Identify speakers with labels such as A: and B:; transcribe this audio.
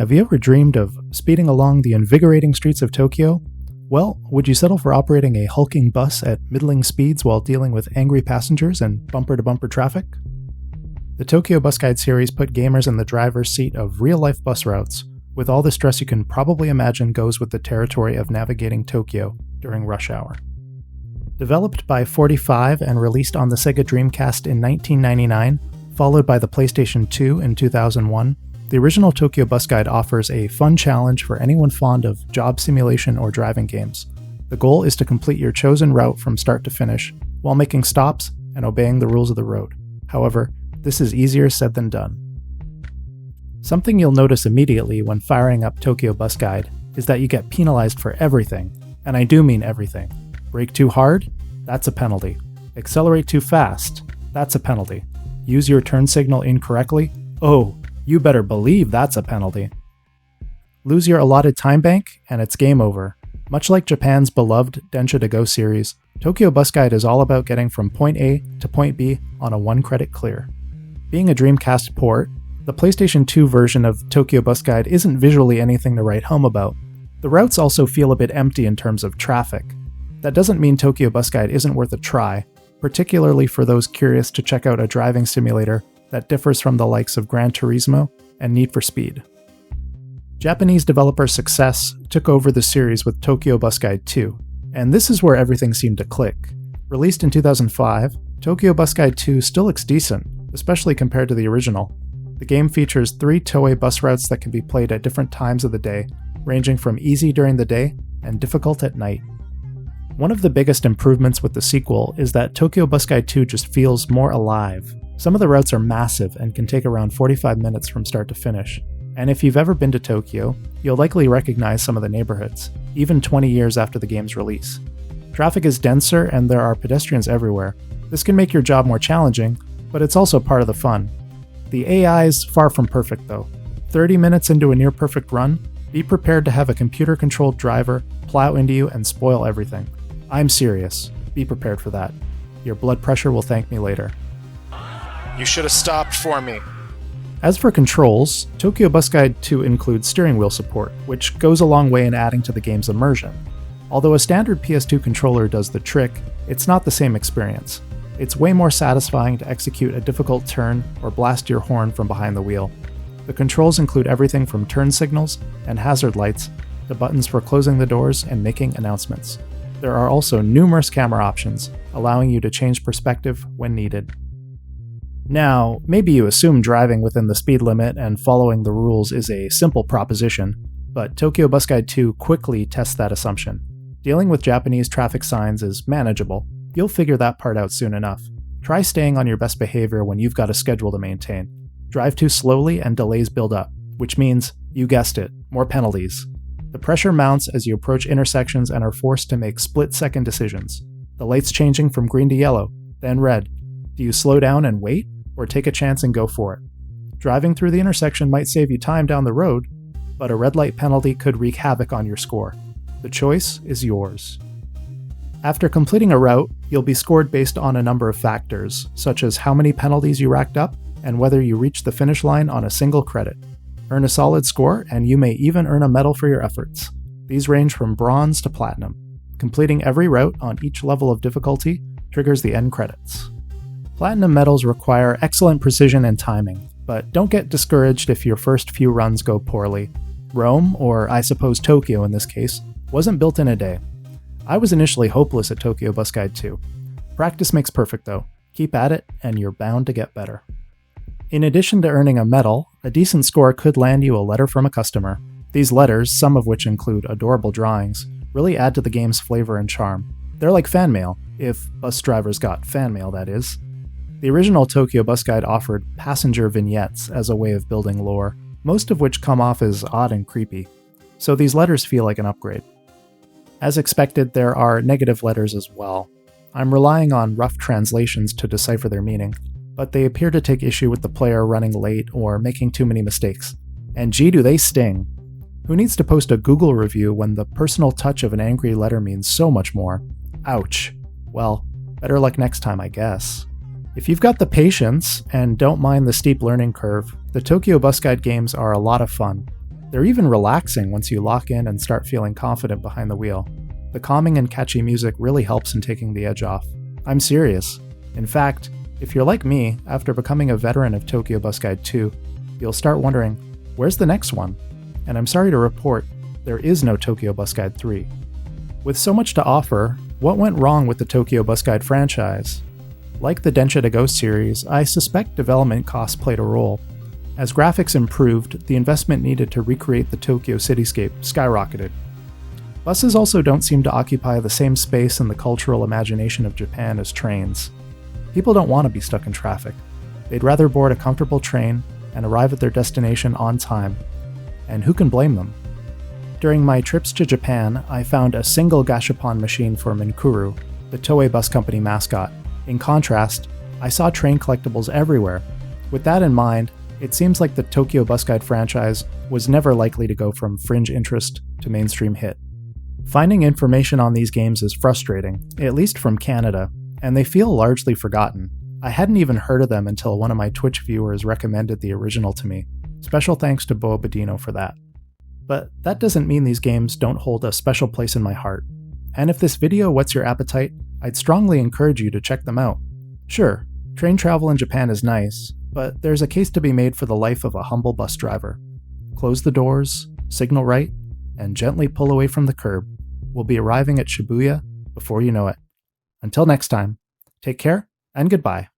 A: Have you ever dreamed of speeding along the invigorating streets of Tokyo? Well, would you settle for operating a hulking bus at middling speeds while dealing with angry passengers and bumper-to-bumper traffic? The Tokyo Bus Guide series put gamers in the driver's seat of real-life bus routes, with all the stress you can probably imagine goes with the territory of navigating Tokyo during rush hour. Developed by 45 and released on the Sega Dreamcast in 1999, followed by the PlayStation 2 in 2001, the original Tokyo Bus Guide offers a fun challenge for anyone fond of job simulation or driving games. The goal is to complete your chosen route from start to finish, while making stops and obeying the rules of the road. However, this is easier said than done. Something you'll notice immediately when firing up Tokyo Bus Guide is that you get penalized for everything, and I do mean everything. Brake too hard? That's a penalty. Accelerate too fast? That's a penalty. Use your turn signal incorrectly? Oh, you better believe that's a penalty. Lose your allotted time bank, and it's game over. Much like Japan's beloved Densha de Go series, Tokyo Bus Guide is all about getting from point A to point B on a 1-credit clear. Being a Dreamcast port, the PlayStation 2 version of Tokyo Bus Guide isn't visually anything to write home about. The routes also feel a bit empty in terms of traffic. That doesn't mean Tokyo Bus Guide isn't worth a try, particularly for those curious to check out a driving simulator that differs from the likes of Gran Turismo and Need for Speed. Japanese developer Success took over the series with Tokyo Bus Guide 2, and this is where everything seemed to click. Released in 2005, Tokyo Bus Guide 2 still looks decent, especially compared to the original. The game features 3 Toei bus routes that can be played at different times of the day, ranging from easy during the day and difficult at night. One of the biggest improvements with the sequel is that Tokyo Bus Guide 2 just feels more alive. Some of the routes are massive and can take around 45 minutes from start to finish. And if you've ever been to Tokyo, you'll likely recognize some of the neighborhoods, even 20 years after the game's release. Traffic is denser and there are pedestrians everywhere. This can make your job more challenging, but it's also part of the fun. The AI is far from perfect though. 30 minutes into a near-perfect run, be prepared to have a computer-controlled driver plow into you and spoil everything. I'm serious. Be prepared for that. Your blood pressure will thank me later.
B: You should have stopped for me.
A: As for controls, Tokyo Bus Guide 2 includes steering wheel support, which goes a long way in adding to the game's immersion. Although a standard PS2 controller does the trick, it's not the same experience. It's way more satisfying to execute a difficult turn or blast your horn from behind the wheel. The controls include everything from turn signals and hazard lights to buttons for closing the doors and making announcements. There are also numerous camera options, allowing you to change perspective when needed. Now, maybe you assume driving within the speed limit and following the rules is a simple proposition, but Tokyo Bus Guide 2 quickly tests that assumption. Dealing with Japanese traffic signs is manageable. You'll figure that part out soon enough. Try staying on your best behavior when you've got a schedule to maintain. Drive too slowly and delays build up, which means, you guessed it, more penalties. The pressure mounts as you approach intersections and are forced to make split-second decisions. The lights changing from green to yellow, then red. Do you slow down and wait, or take a chance and go for it? Driving through the intersection might save you time down the road, but a red light penalty could wreak havoc on your score. The choice is yours. After completing a route, you'll be scored based on a number of factors, such as how many penalties you racked up and whether you reached the finish line on a single credit. Earn a solid score, and you may even earn a medal for your efforts. These range from bronze to platinum. Completing every route on each level of difficulty triggers the end credits. Platinum medals require excellent precision and timing, but don't get discouraged if your first few runs go poorly. Rome, or I suppose Tokyo in this case, wasn't built in a day. I was initially hopeless at Tokyo Bus Guide 2. Practice makes perfect though. Keep at it, and you're bound to get better. In addition to earning a medal, a decent score could land you a letter from a customer. These letters, some of which include adorable drawings, really add to the game's flavor and charm. They're like fan mail, if bus drivers got fan mail, that is. The original Tokyo Bus Guide offered passenger vignettes as a way of building lore, most of which come off as odd and creepy, so these letters feel like an upgrade. As expected, there are negative letters as well. I'm relying on rough translations to decipher their meaning, but they appear to take issue with the player running late or making too many mistakes. And gee, do they sting! Who needs to post a Google review when the personal touch of an angry letter means so much more? Ouch. Well, better luck next time, I guess. If you've got the patience and don't mind the steep learning curve, the Tokyo Bus Guide games are a lot of fun. They're even relaxing once you lock in and start feeling confident behind the wheel. The calming and catchy music really helps in taking the edge off. I'm serious. In fact, if you're like me, after becoming a veteran of Tokyo Bus Guide 2, you'll start wondering, where's the next one? And I'm sorry to report, there is no Tokyo Bus Guide 3. With so much to offer, what went wrong with the Tokyo Bus Guide franchise? Like the Densha de Go series, I suspect development costs played a role. As graphics improved, the investment needed to recreate the Tokyo cityscape skyrocketed. Buses also don't seem to occupy the same space in the cultural imagination of Japan as trains. People don't want to be stuck in traffic. They'd rather board a comfortable train and arrive at their destination on time. And who can blame them? During my trips to Japan, I found a single gashapon machine for Minkuru, the Toei Bus Company mascot. In contrast, I saw train collectibles everywhere. With that in mind, it seems like the Tokyo Bus Guide franchise was never likely to go from fringe interest to mainstream hit. Finding information on these games is frustrating, at least from Canada, and they feel largely forgotten. I hadn't even heard of them until one of my Twitch viewers recommended the original to me. Special thanks to Bo Badino for that. But that doesn't mean these games don't hold a special place in my heart. And if this video whets your appetite, I'd strongly encourage you to check them out. Sure, train travel in Japan is nice, but there's a case to be made for the life of a humble bus driver. Close the doors, signal right, and gently pull away from the curb. We'll be arriving at Shibuya before you know it. Until next time, take care and goodbye.